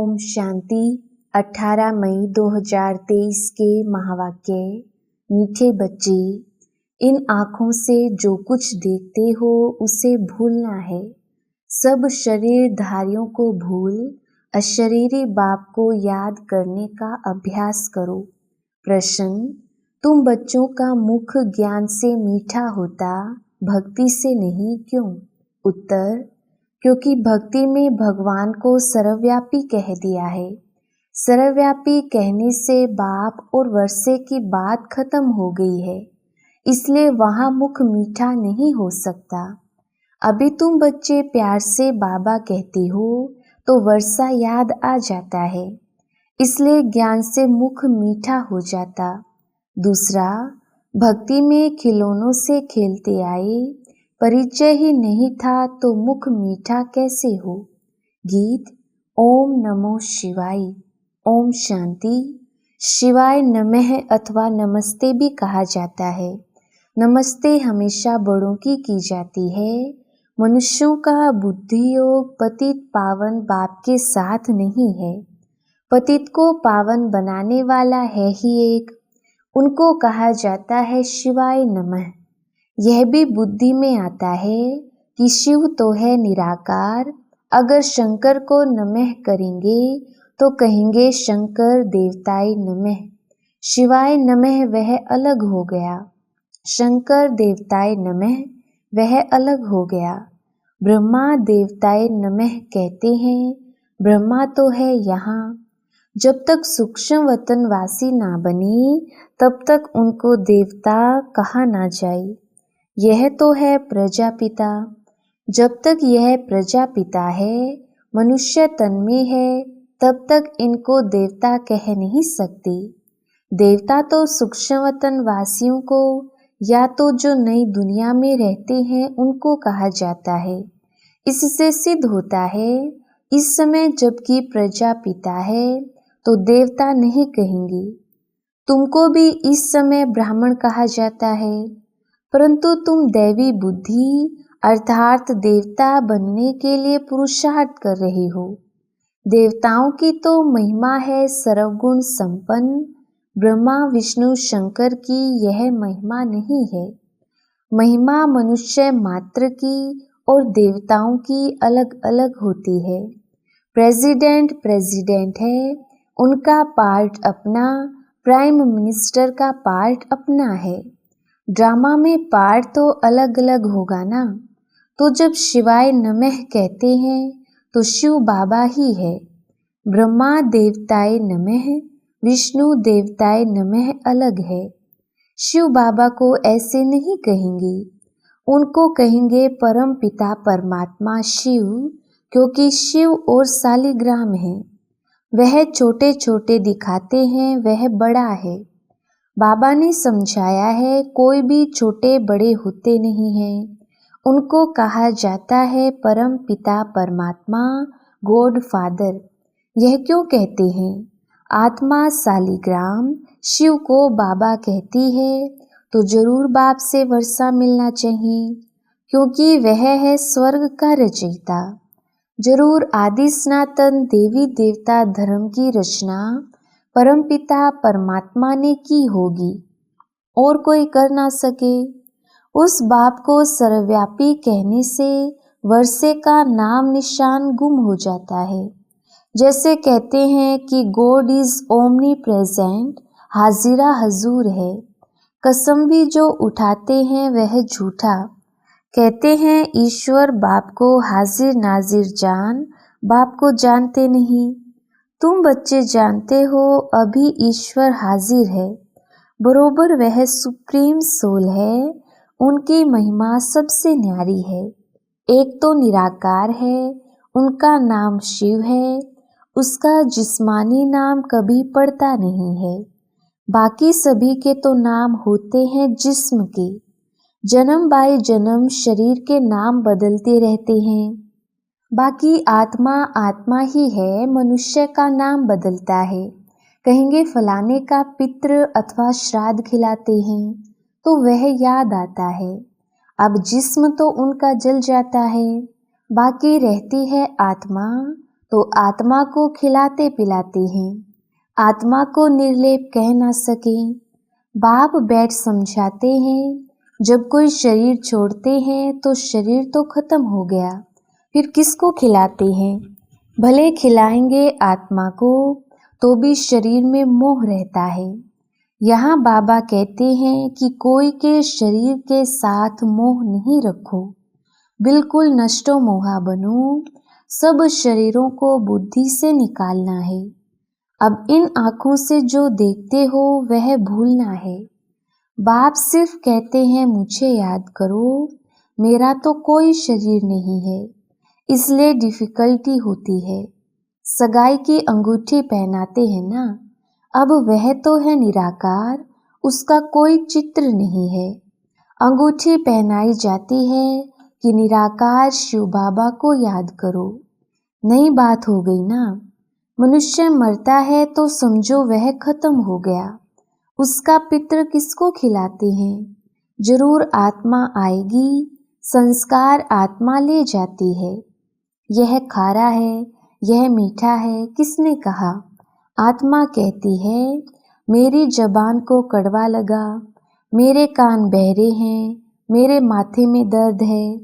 ओम शांति। 18 मई 2023 के महावाक्य। मीठे बच्चे, इन आँखों से जो कुछ देखते हो उसे भूलना है। सब शरीरधारियों को भूल अशरीरी बाप को याद करने का अभ्यास करो। प्रश्न, तुम बच्चों का मुख ज्ञान से मीठा होता, भक्ति से नहीं, क्यों? उत्तर, क्योंकि भक्ति में भगवान को सर्वव्यापी कह दिया है। सर्वव्यापी कहने से बाप और वर्षे की बात खत्म हो गई है, इसलिए वहाँ मुख मीठा नहीं हो सकता। अभी तुम बच्चे प्यार से बाबा कहते हो तो वर्षा याद आ जाता है, इसलिए ज्ञान से मुख मीठा हो जाता। दूसरा, भक्ति में खिलौनों से खेलते आए, परिचय ही नहीं था तो मुख मीठा कैसे हो? गीत। ओम नमो शिवाय। ओम शांति। शिवाय नमः अथवा नमस्ते भी कहा जाता है। नमस्ते हमेशा बड़ों की जाती है। मनुष्यों का बुद्धि योग पतित पावन बाप के साथ नहीं है। पतित को पावन बनाने वाला है ही एक, उनको कहा जाता है शिवाय नमः। यह भी बुद्धि में आता है कि शिव तो है निराकार। अगर शंकर को नमः करेंगे तो कहेंगे शंकर देवताय नमः। शिवाय नमः वह अलग हो गया, शंकर देवताय नमः वह अलग हो गया। ब्रह्मा देवताय नमः कहते हैं, ब्रह्मा तो है यहाँ। जब तक सूक्ष्म वतनवासी ना बने तब तक उनको देवता कहा ना जाए। यह तो है प्रजापिता। जब तक यह प्रजापिता है, मनुष्य तन में है, तब तक इनको देवता कह नहीं सकते। देवता तो सूक्ष्म वतन वासियों को या तो जो नई दुनिया में रहते हैं उनको कहा जाता है। इससे सिद्ध होता है इस समय जबकि प्रजापिता है तो देवता नहीं कहेंगे। तुमको भी इस समय ब्राह्मण कहा जाता है, परंतु तुम दैवी बुद्धि अर्थात देवता बनने के लिए पुरुषार्थ कर रहे हो। देवताओं की तो महिमा है सर्वगुण संपन्न। ब्रह्मा विष्णु शंकर की यह महिमा नहीं है। महिमा मनुष्य मात्र की और देवताओं की अलग अलग होती है। प्रेसिडेंट है, उनका पार्ट अपना, प्राइम मिनिस्टर का पार्ट अपना है। ड्रामा में पार्ट तो अलग अलग होगा ना। तो जब शिवाय नमः कहते हैं तो शिव बाबा ही है। ब्रह्मा देवताय नमः, विष्णु देवताय नमः अलग है। शिव बाबा को ऐसे नहीं कहेंगे, उनको कहेंगे परम पिता परमात्मा शिव, क्योंकि शिव और सालिग्राम है। वह छोटे छोटे दिखाते हैं, वह बड़ा है। बाबा ने समझाया है कोई भी छोटे बड़े होते नहीं हैं। उनको कहा जाता है परम पिता परमात्मा, गॉड फादर। यह क्यों कहते हैं? आत्मा सालिग्राम शिव को बाबा कहती है तो जरूर बाप से वर्षा मिलना चाहिए, क्योंकि वह है स्वर्ग का रचयिता। जरूर आदि सनातन देवी देवता धर्म की रचना परमपिता परमात्मा ने की होगी और कोई कर ना सके। उस बाप को सर्वव्यापी कहने से वर्षे का नाम निशान गुम हो जाता है। जैसे कहते हैं कि गॉड इज ओमनी प्रेजेंट, हाजिरा हजूर है। कसम भी जो उठाते हैं वह झूठा। कहते हैं ईश्वर बाप को हाजिर नाजिर जान, बाप को जानते नहीं। तुम बच्चे जानते हो अभी ईश्वर हाजिर है, बरोबर वह सुप्रीम सोल है। उनकी महिमा सबसे न्यारी है। एक तो निराकार है, उनका नाम शिव है। उसका जिस्मानी नाम कभी पड़ता नहीं है। बाकी सभी के तो नाम होते हैं जिस्म के। जन्म बाय जन्म शरीर के नाम बदलते रहते हैं। बाकी आत्मा आत्मा ही है, मनुष्य का नाम बदलता है। कहेंगे फलाने का पितृ अथवा श्राद्ध खिलाते हैं तो वह याद आता है। अब जिस्म तो उनका जल जाता है, बाकी रहती है आत्मा, तो आत्मा को खिलाते पिलाते हैं। आत्मा को निर्लेप कह ना सके। बाप बैठ समझाते हैं, जब कोई शरीर छोड़ते हैं तो शरीर तो खत्म हो गया, फिर किसको खिलाते हैं? भले खिलाएंगे आत्मा को तो भी शरीर में मोह रहता है। यहाँ बाबा कहते हैं कि कोई के शरीर के साथ मोह नहीं रखो, बिल्कुल नष्टो मोहा बनो। सब शरीरों को बुद्धि से निकालना है। अब इन आँखों से जो देखते हो वह भूलना है। बाप सिर्फ कहते हैं मुझे याद करो, मेरा तो कोई शरीर नहीं है, इसलिए डिफिकल्टी होती है। सगाई की अंगूठी पहनाते हैं ना, अब वह तो है निराकार, उसका कोई चित्र नहीं है। अंगूठी पहनाई जाती है कि निराकार शिव बाबा को याद करो। नई बात हो गई ना। मनुष्य मरता है तो समझो वह खत्म हो गया। उसका पितृ किसको खिलाते हैं? जरूर आत्मा आएगी, संस्कार आत्मा ले जाती है। यह खारा है, यह मीठा है, किसने कहा? आत्मा कहती है मेरी जबान को कड़वा लगा, मेरे कान बहरे हैं, मेरे माथे में दर्द है।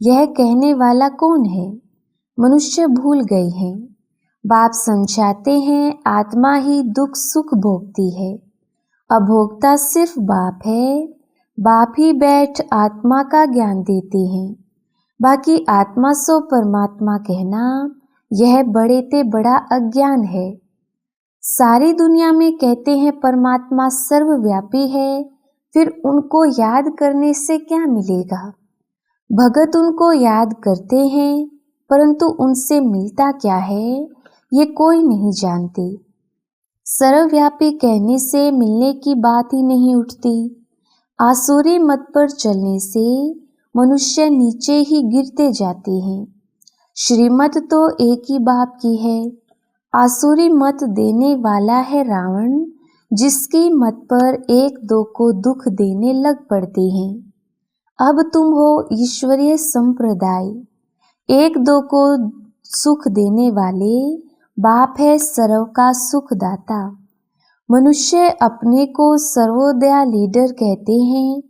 यह कहने वाला कौन है? मनुष्य भूल गए हैं। बाप समझाते हैं आत्मा ही दुख सुख भोगती है। अभोक्ता सिर्फ बाप है। बाप ही बैठ आत्मा का ज्ञान देते हैं। बाकी आत्मा सो परमात्मा कहना यह बड़े ते बड़ा अज्ञान है। सारी दुनिया में कहते हैं परमात्मा सर्वव्यापी है, फिर उनको याद करने से क्या मिलेगा? भगत उनको याद करते हैं, परंतु उनसे मिलता क्या है ये कोई नहीं जानते। सर्वव्यापी कहने से मिलने की बात ही नहीं उठती। आसुरी मत पर चलने से मनुष्य नीचे ही गिरते जाते हैं। श्रीमत तो एक ही बाप की है। आसुरी मत देने वाला है रावण, जिसकी मत पर एक दो को दुख देने लग पड़ते हैं। अब तुम हो ईश्वरीय संप्रदाय, एक दो को सुख देने वाले। बाप है सर्व का सुखदाता। मनुष्य अपने को सर्वोदया लीडर कहते हैं,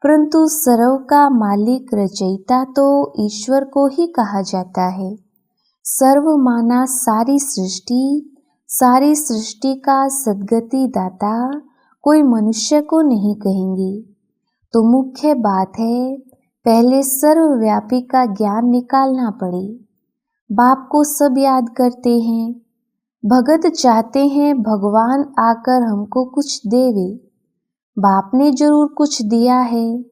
परंतु सर्व का मालिक रचयिता तो ईश्वर को ही कहा जाता है। सर्व माना सारी सृष्टि का सद्गति दाता कोई मनुष्य को नहीं कहेंगे। तो मुख्य बात है पहले सर्वव्यापी का ज्ञान निकालना पड़े। बाप को सब याद करते हैं। भगत चाहते हैं भगवान आकर हमको कुछ देवे। बाप ने जरूर कुछ दिया है।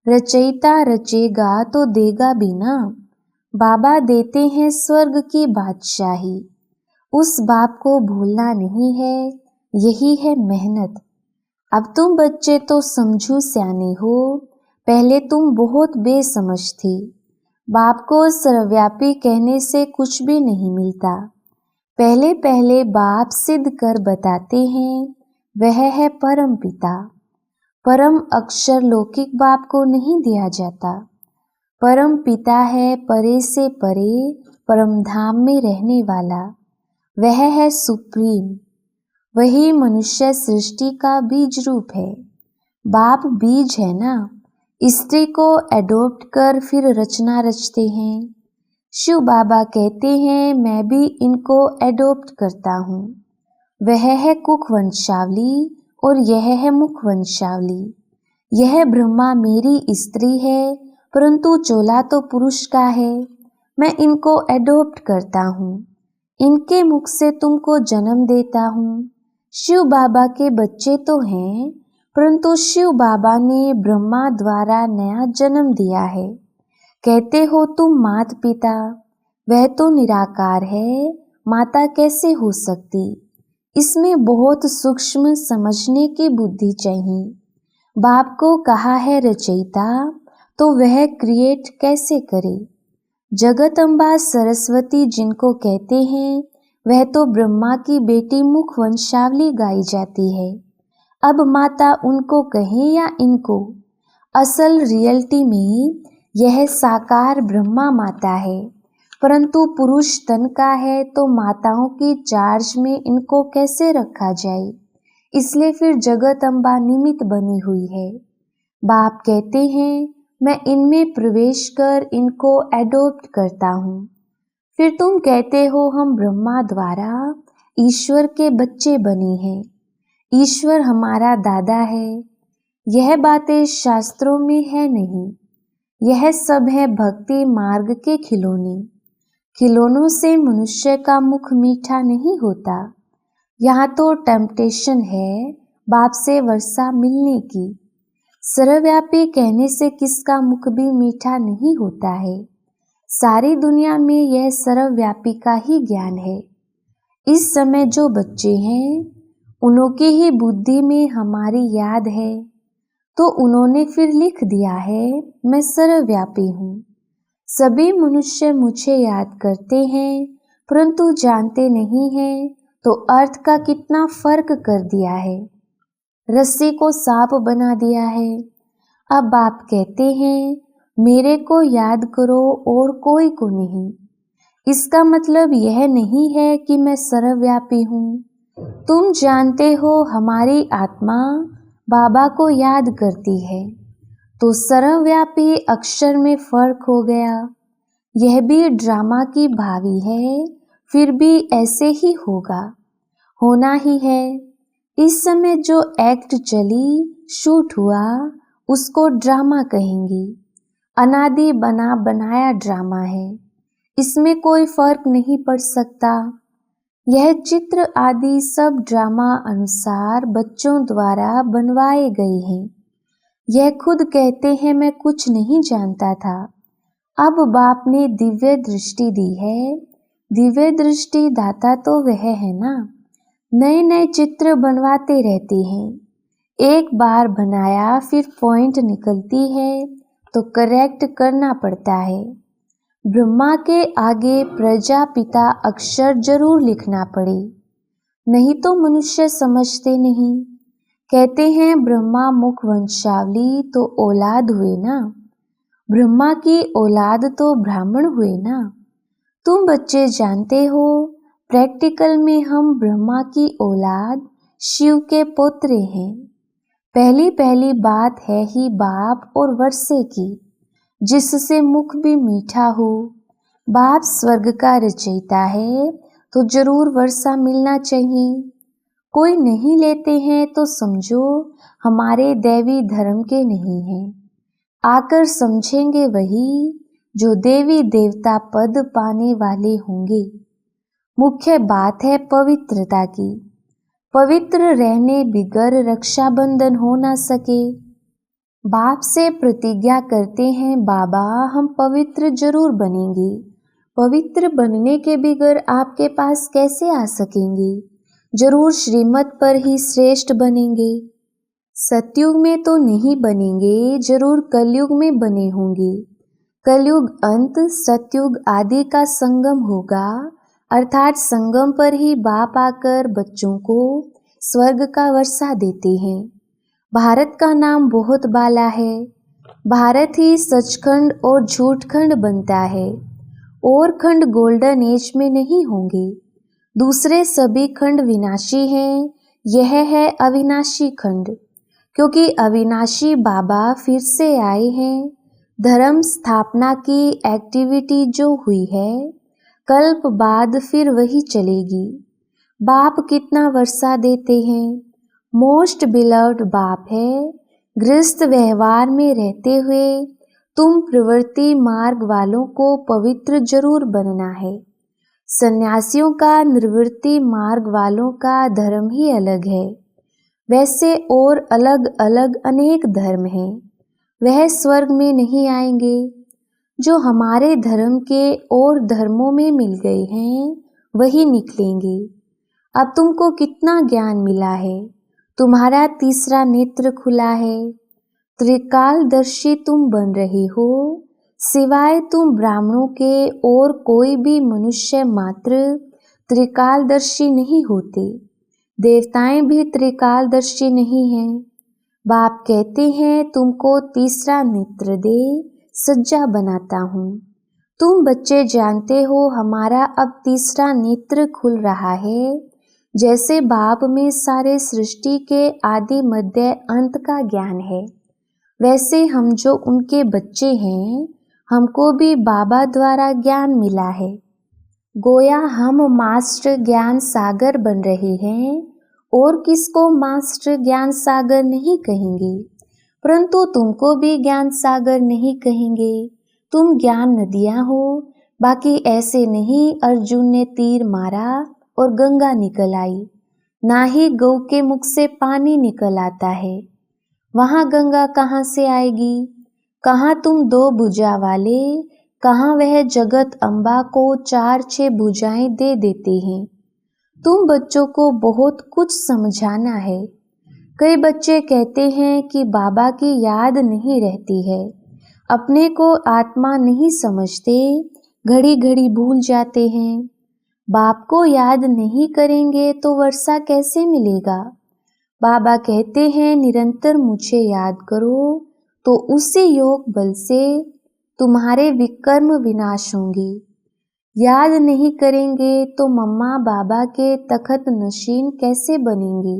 रचयिता रचेगा तो देगा भी ना। बाबा देते हैं स्वर्ग की बादशाही। उस बाप को भूलना नहीं है, यही है मेहनत। अब तुम बच्चे तो समझो सियाने हो, पहले तुम बहुत बेसमझ थे। बाप को सर्वव्यापी कहने से कुछ भी नहीं मिलता। पहले पहले बाप सिद्ध कर बताते हैं वह है परम पिता। परम अक्षर लौकिक बाप को नहीं दिया जाता। परम पिता है परे से परे, परम धाम में रहने वाला। वह है सुप्रीम। वही मनुष्य सृष्टि का बीज रूप है। बाप बीज है ना। स्त्री को एडॉप्ट कर फिर रचना रचते हैं। शिव बाबा कहते हैं मैं भी इनको एडॉप्ट करता हूँ। वह है कुक वंशावली और यह है मुख वंशावली। यह ब्रह्मा मेरी स्त्री है, परंतु चोला तो पुरुष का है। मैं इनको एडॉप्ट करता हूँ। इनके मुख से तुमको जन्म देता हूँ। शिव बाबा के बच्चे तो हैं, परंतु शिव बाबा ने ब्रह्मा द्वारा नया जन्म दिया है। कहते हो तुम मात पिता, वह तो निराकार है, माता कैसे हो सकती? इसमें बहुत सूक्ष्म समझने की बुद्धि चाहिए। बाप को कहा है रचयिता, तो वह क्रिएट कैसे करे? जगत अम्बा सरस्वती जिनको कहते हैं वह तो ब्रह्मा की बेटी मुख वंशावली गाई जाती है। अब माता उनको कहें या इनको, असल रियलिटी में यह साकार ब्रह्मा माता है। परंतु पुरुष तन का है तो माताओं की चार्ज में इनको कैसे रखा जाए, इसलिए फिर जगत अम्बा निमित्त बनी हुई है। बाप कहते हैं मैं इनमें प्रवेश कर इनको एडॉप्ट करता हूँ। फिर तुम कहते हो हम ब्रह्मा द्वारा ईश्वर के बच्चे बने हैं, ईश्वर हमारा दादा है। यह बातें शास्त्रों में है नहीं, यह सब है भक्ति मार्ग के खिलौने। खिलौनों से मनुष्य का मुख मीठा नहीं होता। यहाँ तो टेम्पटेशन है बाप से वर्षा मिलने की। सर्वव्यापी कहने से किसका मुख भी मीठा नहीं होता है। सारी दुनिया में यह सर्वव्यापी का ही ज्ञान है। इस समय जो बच्चे हैं उनकी ही बुद्धि में हमारी याद है, तो उन्होंने फिर लिख दिया है मैं सर्वव्यापी हूँ। सभी मनुष्य मुझे याद करते हैं परंतु जानते नहीं हैं, तो अर्थ का कितना फर्क कर दिया है। रस्सी को सांप बना दिया है। अब आप कहते हैं मेरे को याद करो और कोई को नहीं। इसका मतलब यह नहीं है कि मैं सर्वव्यापी हूँ। तुम जानते हो हमारी आत्मा बाबा को याद करती है, तो सर्वव्यापी अक्षर में फर्क हो गया। यह भी ड्रामा की भावी है, फिर भी ऐसे ही होगा, होना ही है। इस समय जो एक्ट चली शूट हुआ उसको ड्रामा कहेंगे। अनादि बना बनाया ड्रामा है, इसमें कोई फर्क नहीं पड़ सकता। यह चित्र आदि सब ड्रामा अनुसार बच्चों द्वारा बनवाए गए हैं। यह खुद कहते हैं मैं कुछ नहीं जानता था। अब बाप ने दिव्य दृष्टि दी है। दिव्य दृष्टि दाता तो वह है ना। नए नए चित्र बनवाते रहते हैं। एक बार बनाया फिर पॉइंट निकलती है तो करेक्ट करना पड़ता है। ब्रह्मा के आगे प्रजापिता अक्षर जरूर लिखना पड़े, नहीं तो मनुष्य समझते नहीं। कहते हैं ब्रह्मा मुख वंशावली तो औलाद हुए ना, ब्रह्मा की औलाद तो ब्राह्मण हुए ना। तुम बच्चे जानते हो प्रैक्टिकल में हम ब्रह्मा की औलाद शिव के पोतरे हैं। पहली पहली बात है ही बाप और वर्षे की, जिससे मुख भी मीठा हो। बाप स्वर्ग का रचयिता है तो जरूर वर्षा मिलना चाहिए। कोई नहीं लेते हैं तो समझो हमारे दैवी धर्म के नहीं हैं। आकर समझेंगे वही जो देवी देवता पद पाने वाले होंगे। मुख्य बात है पवित्रता की। पवित्र रहने बिगर रक्षाबंधन हो ना सके। बाप से प्रतिज्ञा करते हैं बाबा हम पवित्र जरूर बनेंगे। पवित्र बनने के बिगर आपके पास कैसे आ सकेंगे। जरूर श्रीमत पर ही श्रेष्ठ बनेंगे। सतयुग में तो नहीं बनेंगे, जरूर कलयुग में बने होंगे। कलयुग अंत सतयुग आदि का संगम होगा, अर्थात संगम पर ही बाप आकर बच्चों को स्वर्ग का वर्षा देते हैं। भारत का नाम बहुत बाला है। भारत ही सचखंड और झूठखंड बनता है, और खंड गोल्डन एज में नहीं होंगे। दूसरे सभी खंड विनाशी हैं, यह है अविनाशी खंड। क्योंकि अविनाशी बाबा फिर से आए हैं। धर्म स्थापना की एक्टिविटी जो हुई है, कल्प बाद फिर वही चलेगी। बाप कितना वर्षा देते हैं। मोस्ट बिलव्ड बाप है। गृहस्थ व्यवहार में रहते हुए तुम प्रवृत्ति मार्ग वालों को पवित्र जरूर बनना है। सन्यासियों का निवृत्ति मार्ग वालों का धर्म ही अलग है। वैसे और अलग अलग अनेक धर्म हैं, वह स्वर्ग में नहीं आएंगे। जो हमारे धर्म के और धर्मों में मिल गए हैं वही निकलेंगे। अब तुमको कितना ज्ञान मिला है। तुम्हारा तीसरा नेत्र खुला है। त्रिकालदर्शी तुम बन रहे हो। सिवाय तुम ब्राह्मणों के और कोई भी मनुष्य मात्र त्रिकालदर्शी नहीं होते। देवताएं भी त्रिकालदर्शी नहीं हैं। बाप कहते हैं तुमको तीसरा नेत्र दे सज्जा बनाता हूँ। तुम बच्चे जानते हो हमारा अब तीसरा नेत्र खुल रहा है। जैसे बाप में सारे सृष्टि के आदि मध्य अंत का ज्ञान है, वैसे हम जो उनके बच्चे हैं, हमको भी बाबा द्वारा ज्ञान मिला है। गोया हम मास्टर ज्ञान सागर बन रहे हैं और किसको मास्टर ज्ञान सागर नहीं कहेंगे, परंतु तुमको भी ज्ञान सागर नहीं कहेंगे। तुम ज्ञान नदियाँ हो। बाकी ऐसे नहीं अर्जुन ने तीर मारा और गंगा निकल आई, ना ही गौ के मुख से पानी निकल आता है। वहाँ गंगा कहाँ से आएगी? कहाँ तुम 2 भुजा वाले, कहाँ वह जगत अम्बा को 4-6 भुजाएं दे देते हैं। तुम बच्चों को बहुत कुछ समझाना है। कई बच्चे कहते हैं कि बाबा की याद नहीं रहती है, अपने को आत्मा नहीं समझते, घड़ी घड़ी भूल जाते हैं। बाप को याद नहीं करेंगे तो वर्षा कैसे मिलेगा? बाबा कहते हैं निरंतर मुझे याद करो, तो उसी योग बल से तुम्हारे विकर्म विनाश होंगे। याद नहीं करेंगे तो मम्मा बाबा के तखत नशीन कैसे बनेंगे?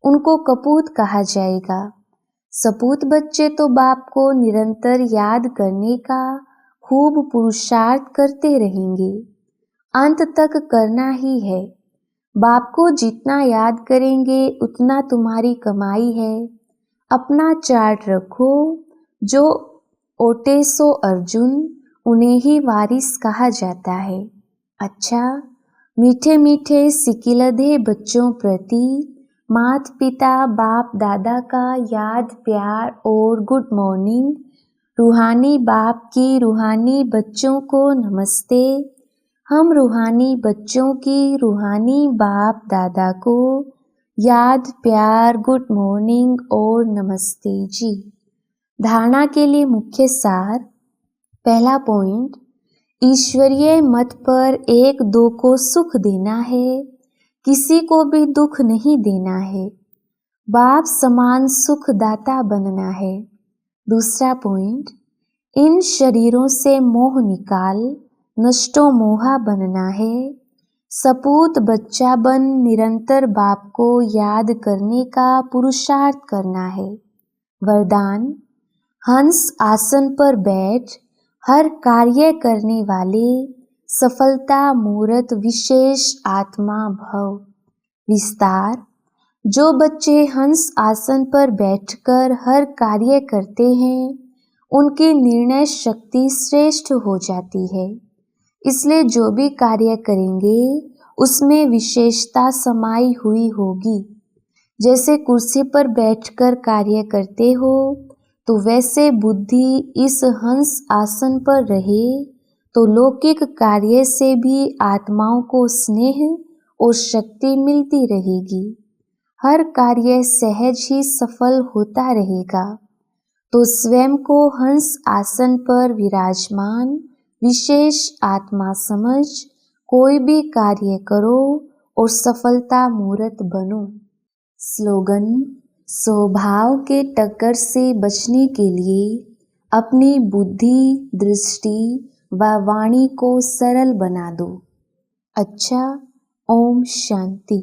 उनको कपूत कहा जाएगा। सपूत बच्चे तो बाप को निरंतर याद करने का खूब पुरुषार्थ करते रहेंगे, अंत तक करना ही है। बाप को जितना याद करेंगे उतना तुम्हारी कमाई है। अपना चार्ट रखो, जो ओटे सो अर्जुन, उन्हें ही वारिस कहा जाता है। अच्छा, मीठे मीठे सिकिलधे बच्चों प्रति माता पिता बाप दादा का याद प्यार और गुड मॉर्निंग। रूहानी बाप की रूहानी बच्चों को नमस्ते। हम रूहानी बच्चों की रूहानी बाप दादा को याद प्यार गुड मॉर्निंग और नमस्ते जी। धारणा के लिए मुख्य सार। पहला पॉइंट, ईश्वरीय मत पर 1-2 को सुख देना है, किसी को भी दुख नहीं देना है। बाप समान सुखदाता बनना है। दूसरा पॉइंट, इन शरीरों से मोह निकाल नष्टो मोहा बनना है। सपूत बच्चा बन निरंतर बाप को याद करने का पुरुषार्थ करना है। वरदान, हंस आसन पर बैठ हर कार्य करने वाले सफलता मूर्त विशेष आत्मा भव। विस्तार, जो बच्चे हंस आसन पर बैठकर हर कार्य करते हैं, उनकी निर्णय शक्ति श्रेष्ठ हो जाती है। इसलिए जो भी कार्य करेंगे उसमें विशेषता समाई हुई होगी। जैसे कुर्सी पर बैठकर कार्य करते हो, तो वैसे बुद्धि इस हंस आसन पर रहे तो लौकिक कार्य से भी आत्माओं को स्नेह और शक्ति मिलती रहेगी। हर कार्य सहज ही सफल होता रहेगा। तो स्वयं को हंस आसन पर विराजमान विशेष आत्मा समझ कोई भी कार्य करो और सफलता मूर्त बनो। स्लोगन, स्वभाव के टक्कर से बचने के लिए अपनी बुद्धि, दृष्टि व वाणी को सरल बना दो। अच्छा, ओम शांति।